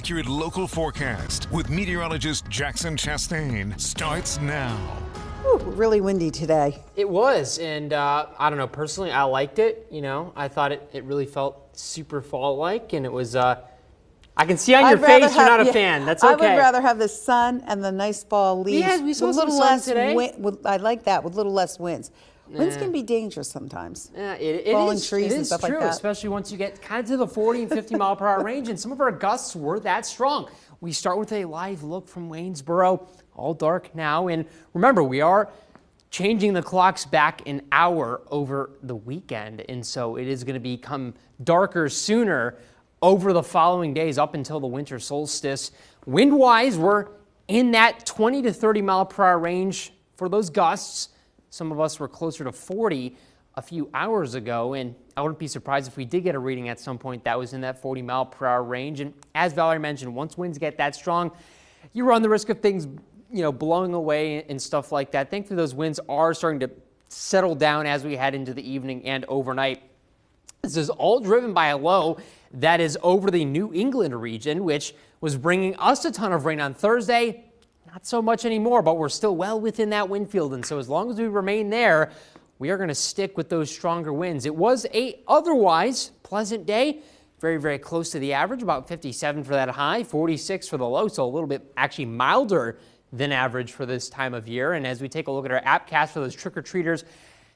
accurate local forecast with meteorologist Jackson Chastain starts now. Ooh, really windy today. It was, and I don't know, personally, I liked it. You know, I thought it really felt super fall-like, and it was, I can see on your face you're not a fan. That's okay. I would rather have the sun and the nice fall leaves. Yeah, we saw with some little sun less today. I like that, with little less winds. Winds can be dangerous sometimes. Yeah, it falling is, trees it and is stuff true, like that. especially once you get kind of to the 40 and 50 mile per hour range, and some of our gusts were that strong. We start with a live look from Waynesboro, all dark now, and remember, we are changing the clocks back an hour over the weekend, and so it is going to become darker sooner over the following days up until the winter solstice. Wind-wise, we're in that 20 to 30 mile per hour range for those gusts. Some of us were closer to 40 a few hours ago, and I wouldn't be surprised if we did get a reading at some point that was in that 40 mile per hour range. And as Valerie mentioned, once winds get that strong, you run the risk of things, you know, blowing away and stuff like that. Thankfully, those winds are starting to settle down as we head into the evening and overnight. This is all driven by a low that is over the New England region, which was bringing us a ton of rain on Thursday. Not so much anymore, but we're still well within that wind field. And so as long as we remain there, we are going to stick with those stronger winds. It was a otherwise pleasant day, very, very close to the average, about 57 for that high, 46 for the low, so a little bit actually milder than average for this time of year. And as we take a look at our appcast for those trick-or-treaters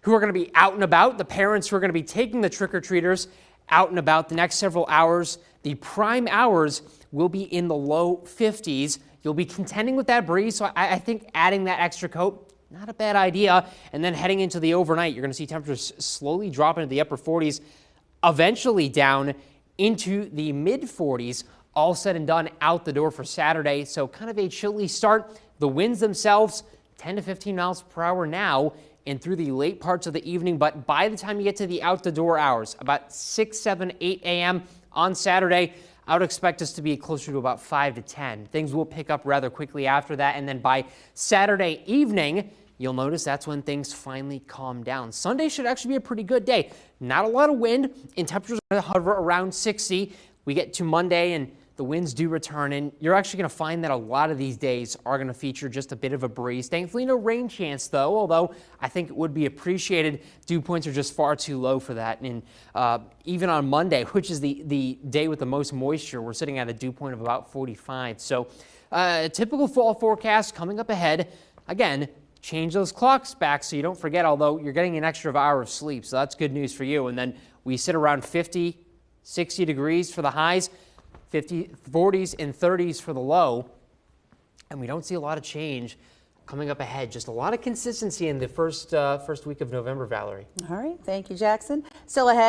who are going to be out and about, the parents who are going to be taking the trick-or-treaters out and about the next several hours, the prime hours will be in the low 50s. You'll be contending with that breeze, so I think adding that extra coat, not a bad idea. And then heading into the overnight, you're going to see temperatures slowly drop into the upper 40s, eventually down into the mid 40s, all said and done out the door for Saturday. So kind of a chilly start. The winds themselves, 10 to 15 miles per hour now and through the late parts of the evening. But by the time you get to the out the door hours, about 6, 7, 8 a.m. on Saturday, I would expect us to be closer to about 5 to 10. Things will pick up rather quickly after that. And then by Saturday evening, you'll notice that's when things finally calm down. Sunday should actually be a pretty good day. Not a lot of wind, and temperatures are going to hover around 60. We get to Monday, and the winds do return, and you're actually going to find that a lot of these days are going to feature just a bit of a breeze. Thankfully, no rain chance, though, although I think it would be appreciated. Dew points are just far too low for that. And even on Monday, which is the day with the most moisture, we're sitting at a dew point of about 45. So typical fall forecast coming up ahead. Again, change those clocks back so you don't forget, although you're getting an extra hour of sleep, so that's good news for you. And then we sit around 50, 60 degrees for the highs, 50, 40s and 30s for the low, and we don't see a lot of change coming up ahead. Just a lot of consistency in the first week of November, Valerie. All right, thank you, Jackson. Still ahead.